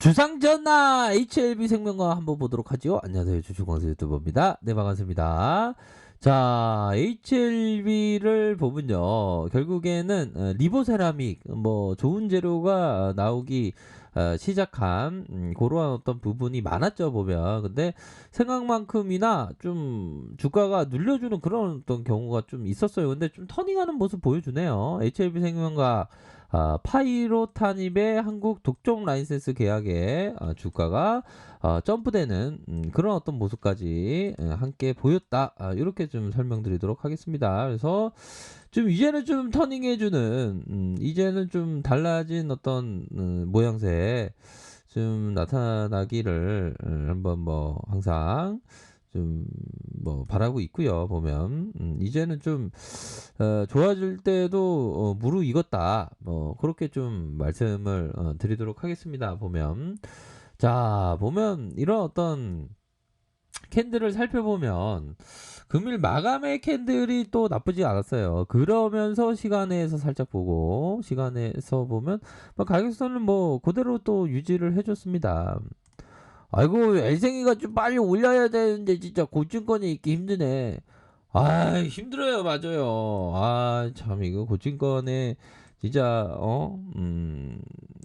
주상전나 HLB 생명과 한번 보도록 하죠. 안녕하세요. 주주광수 유튜버입니다. 네, 반갑습니다. 자, HLB를 보면요. 결국에는 리보세라믹 뭐 좋은 재료가 나오기 시작한 그러한 어떤 부분이 많았죠, 보면. 근데 생각만큼이나 좀 주가가 눌려주는 그런 어떤 경우가 좀 있었어요. 근데 좀 터닝하는 모습 보여주네요. HLB 생명과 파이로타닙의 한국 독점 라이센스 계약에 주가가 점프되는 그런 어떤 모습까지 함께 보였다. 이렇게 좀 설명드리도록 하겠습니다. 그래서 좀 이제는 좀 터닝해주는 이제는 좀 달라진 어떤 모양새 좀 나타나기를 한번 뭐 항상 좀 뭐 바라고 있고요. 보면 이제는 좀 좋아질 때도 무르익었다. 뭐 그렇게 좀 말씀을 드리도록 하겠습니다. 보면 자 보면 이런 어떤 캔들을 살펴보면 금일 마감의 캔들이 또 나쁘지 않았어요. 그러면서 시간에서 살짝 보고 시간에서 보면 뭐 가격선은 뭐 그대로 또 유지를 해줬습니다. 아이고 엘생이가 좀 빨리 올려야 되는데 진짜 고증권이 있기 힘드네. 아 힘들어요. 맞아요. 아 참 이거 고증권에 진짜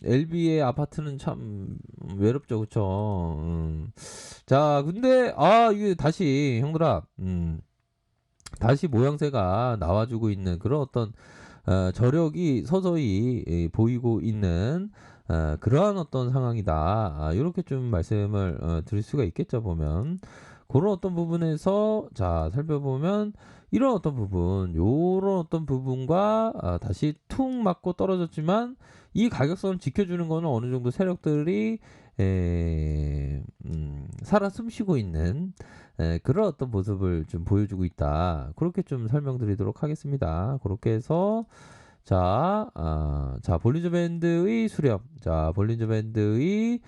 LB의 아파트는 참 외롭죠. 그쵸. 자 근데 이게 다시 형들아 다시 모양새가 나와주고 있는 그런 어떤 저력이 서서히 보이고 있는 그러한 어떤 상황이다. 이렇게 좀 말씀을 드릴 수가 있겠죠. 보면 그런 어떤 부분에서 자 살펴보면 이런 어떤 부분, 요런 어떤 부분과 다시 툭 맞고 떨어졌지만 이 가격선을 지켜주는 거는 어느 정도 세력들이 살아 숨쉬고 있는 그런 어떤 모습을 좀 보여주고 있다. 그렇게 좀 설명드리도록 하겠습니다. 그렇게 해서 자 볼린저 밴드의 수렴, 자 볼린저 밴드의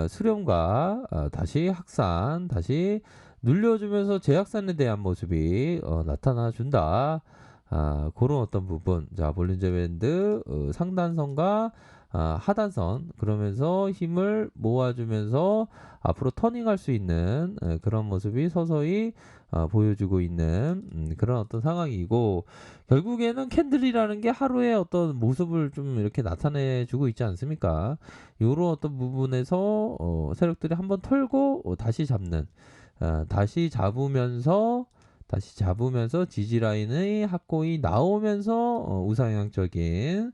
수렴과 다시 확산, 다시 눌려주면서 재확산에 대한 모습이 나타나 준다. 그런 어떤 부분, 자 볼린저 밴드 상단선과 하단선 그러면서 힘을 모아주면서 앞으로 터닝할 수 있는 그런 모습이 서서히 보여주고 있는 그런 어떤 상황이고 결국에는 캔들이라는 게 하루의 어떤 모습을 좀 이렇게 나타내 주고 있지 않습니까? 이런 어떤 부분에서 세력들이 한번 털고 다시 잡는 다시 잡으면서 지지라인의 확고히 나오면서 우상향적인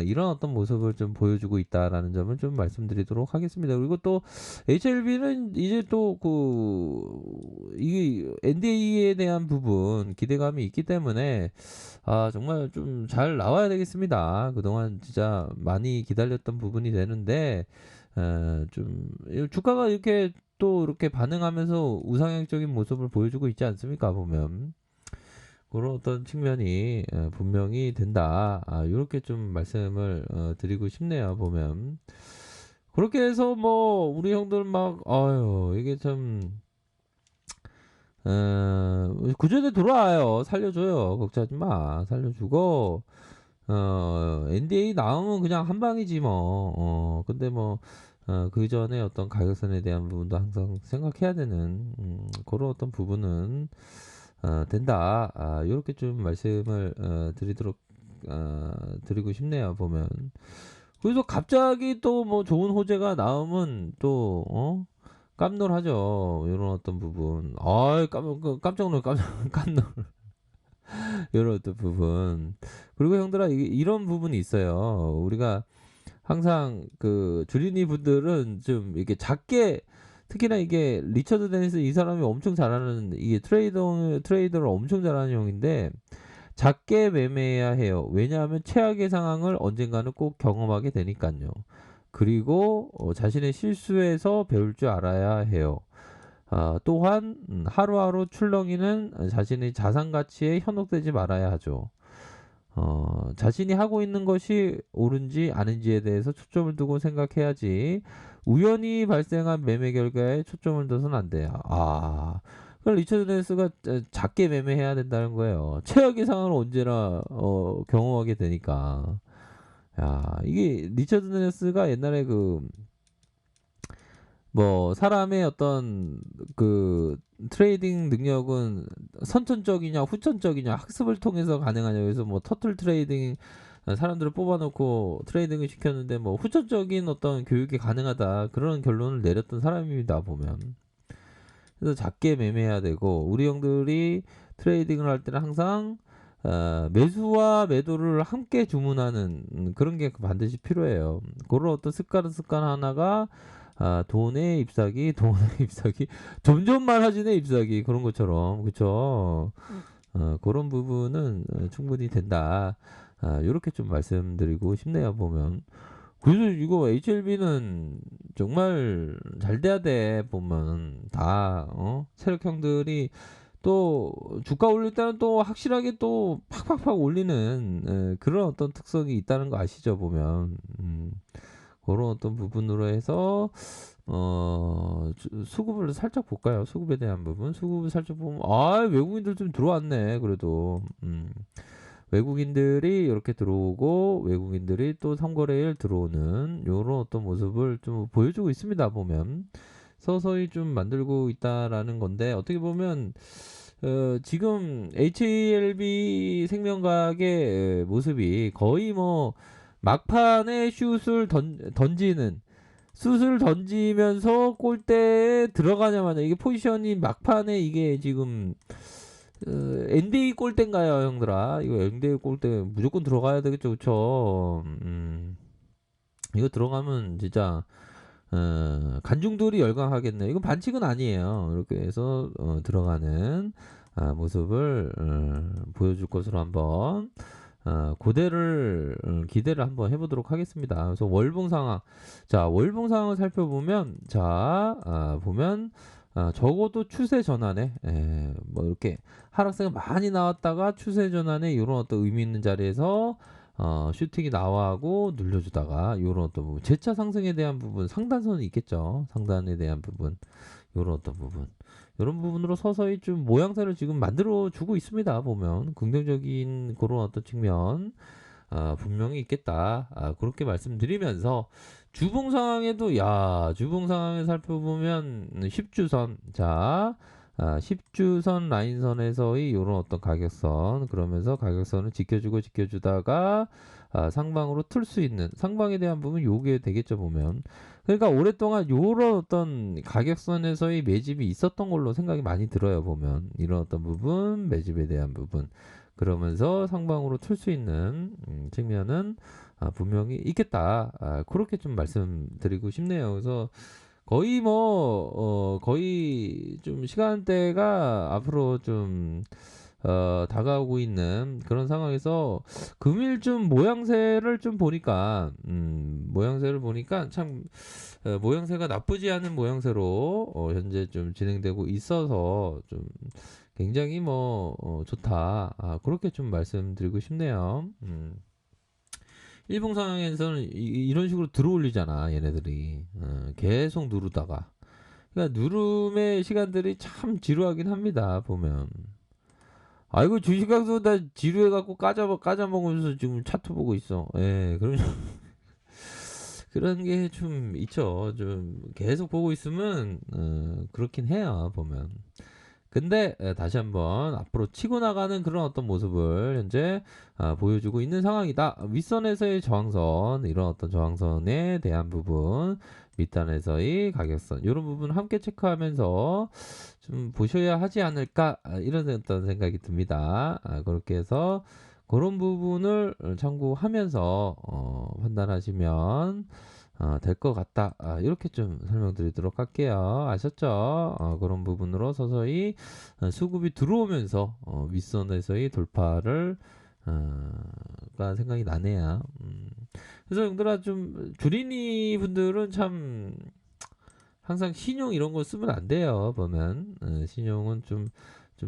이런 어떤 모습을 좀 보여주고 있다라는 점을 좀 말씀드리도록 하겠습니다. 그리고 또 HLB는 이제 또 이 NDA에 대한 부분 기대감이 있기 때문에 정말 좀 잘 나와야 되겠습니다. 그동안 진짜 많이 기다렸던 부분이 되는데 좀 주가가 이렇게 또 이렇게 반응하면서 우상향적인 모습을 보여주고 있지 않습니까? 보면 그런 어떤 측면이 분명히 된다. 이렇게 좀 말씀을 드리고 싶네요. 보면 그렇게 해서 뭐 우리 형들 막 아유 이게 참 구조대 돌아와요. 살려줘요. 걱정하지 마. 살려주고 NDA 나오면 그냥 한 방이지 뭐. 근데 뭐 그 전에 어떤 가격선에 대한 부분도 항상 생각해야 되는 그런 어떤 부분은 된다. 이렇게 좀 말씀을 드리고 싶네요. 보면 그래서 갑자기 또 뭐 좋은 호재가 나오면 또 깜놀하죠. 이런 어떤 부분. 깜짝 놀 깜놀. 이런 어떤 부분. 그리고 형들아 이런 부분이 있어요. 우리가 항상 그 주린이 분들은 좀 이렇게 작게 특히나 이게 리처드 데니스 이 사람이 엄청 잘하는 이게 트레이더를 엄청 잘하는 형인데 작게 매매해야 해요. 왜냐하면 최악의 상황을 언젠가는 꼭 경험하게 되니까요. 그리고 자신의 실수에서 배울 줄 알아야 해요. 또한 하루하루 출렁이는 자신의 자산 가치에 현혹되지 말아야 하죠. 자신이 하고 있는 것이 옳은지 아닌지에 대해서 초점을 두고 생각해야지 우연히 발생한 매매 결과에 초점을 둬서는 안 돼요. 그럼 리처드 댄스가 작게 매매해야 된다는 거예요. 최악의 상황을 언제나 경험하게 되니까. 야, 이게 리처드 댄스가 옛날에 그 뭐 사람의 어떤 그 트레이딩 능력은 선천적이냐 후천적이냐 학습을 통해서 가능하냐. 그래서 뭐 터틀 트레이딩 사람들을 뽑아놓고 트레이딩을 시켰는데 뭐 후천적인 어떤 교육이 가능하다 그런 결론을 내렸던 사람입니다 보면. 그래서 작게 매매해야 되고 우리 형들이 트레이딩을 할 때는 항상 매수와 매도를 함께 주문하는 그런 게 반드시 필요해요. 그런 어떤 습관 하나가 돈의 ip사기, 돈의 ip사기, 점점 많아지네 ip사기 그런 것처럼 그쵸? 그런 부분은 충분히 된다. 이렇게 좀 말씀드리고 싶네요 보면. 그래서 이거 HLB는 정말 잘 돼야 돼 보면 다 세력형들이 또 주가 올릴 때는 또 확실하게 또 팍팍팍 올리는 그런 어떤 특성이 있다는 거 아시죠 보면. 그런 어떤 부분으로 해서 수급을 살짝 볼까요? 수급에 대한 부분. 수급을 살짝 보면 외국인들 좀 들어왔네 그래도. 외국인들이 이렇게 들어오고 외국인들이 또 삼거래일 들어오는 이런 어떤 모습을 좀 보여주고 있습니다 보면. 서서히 좀 만들고 있다라는 건데 어떻게 보면 지금 HLB 생명과학의 모습이 거의 뭐 막판에 던지는 슛을 던지면서 골대에 들어가냐 마냐 이게 포지션이 막판에 이게 지금 NBA 골대인가요 형들아? 이거 NBA 골대 무조건 들어가야 되겠죠 그쵸? 이거 들어가면 진짜 간중들이 열광하겠네. 이건 반칙은 아니에요. 이렇게 해서 들어가는 모습을 보여줄 것으로 한번 기대를 한번 해보도록 하겠습니다. 그래서 월봉 상황, 자 월봉 상황을 살펴보면 보면 적어도 추세 전환에 뭐 이렇게 하락세가 많이 나왔다가 추세 전환에 이런 어떤 의미 있는 자리에서 슈팅이 나와하고 눌려주다가 요런 어떤 부분 재차 상승에 대한 부분 상단선이 있겠죠. 상단에 대한 부분 요런 어떤 부분 요런 부분으로 서서히 좀 모양새를 지금 만들어 주고 있습니다. 보면 긍정적인 그런 어떤 측면 분명히 있겠다. 그렇게 말씀드리면서 주봉 상황에도 주봉 상황을 살펴보면 10주선 10주선 라인선에서의 이런 어떤 가격선 그러면서 가격선을 지켜주다가 상방으로 틀 수 있는 상방에 대한 부분 요게 되겠죠 보면. 그러니까 오랫동안 요런 어떤 가격선에서의 매집이 있었던 걸로 생각이 많이 들어요 보면. 이런 어떤 부분 매집에 대한 부분 그러면서 상방으로 틀 수 있는 측면은 분명히 있겠다. 그렇게 좀 말씀드리고 싶네요. 그래서 거의 좀 시간대가 앞으로 좀 다가오고 있는 그런 상황에서 금일좀 모양새를 좀 보니까 참 모양새가 나쁘지 않은 모양새로 현재 좀 진행되고 있어서 좀 굉장히 좋다. 그렇게 좀 말씀드리고 싶네요. 일봉 상황에서는 이런 식으로 들어올리잖아 얘네들이 계속 누르다가 그러니까 누름의 시간들이 참 지루하긴 합니다 보면. 아이고 주식강도 다 지루해갖고 까자먹으면서 지금 차트 보고 있어. 그런 게 좀 있죠. 좀 계속 보고 있으면 그렇긴 해요 보면. 근데 다시 한번 앞으로 치고 나가는 그런 어떤 모습을 현재 보여주고 있는 상황이다. 윗선에서의 저항선 이런 어떤 저항선에 대한 부분 밑단에서의 가격선 이런 부분 함께 체크하면서 좀 보셔야 하지 않을까 이런 어떤 생각이 듭니다. 그렇게 해서 그런 부분을 참고하면서 판단하시면 될 것 같다. 이렇게 좀 설명드리도록 할게요. 아셨죠? 그런 부분으로 서서히 수급이 들어오면서 윗선에서의 돌파를 가 생각이 나네요. 그래서 형들아 좀 주린이 분들은 참 항상 신용 이런 거 쓰면 안 돼요. 보면 신용은 좀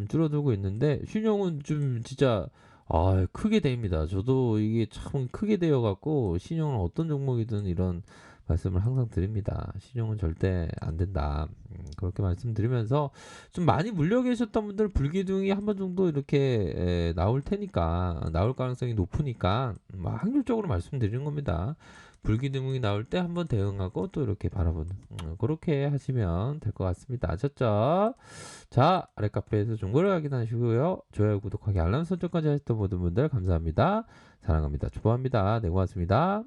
줄어들고 있는데 신용은 좀 진짜 크게 됩니다. 저도 이게 참 크게 되어 갖고 신용은 어떤 종목이든 이런 말씀을 항상 드립니다. 신용은 절대 안 된다. 그렇게 말씀드리면서 좀 많이 물려 계셨던 분들 불기둥이 한 번 정도 이렇게 나올 테니까 나올 가능성이 높으니까 확률적으로 말씀드리는 겁니다. 불기둥이 나올 때 한번 대응하고 또 이렇게 바라보는 그렇게 하시면 될 것 같습니다. 아셨죠? 자, 아래 카페에서 정보를 확인하시고요. 좋아요, 구독하기, 알람 설정까지 하셨던 모든 분들 감사합니다. 사랑합니다. 좋아합니다. 네, 고맙습니다.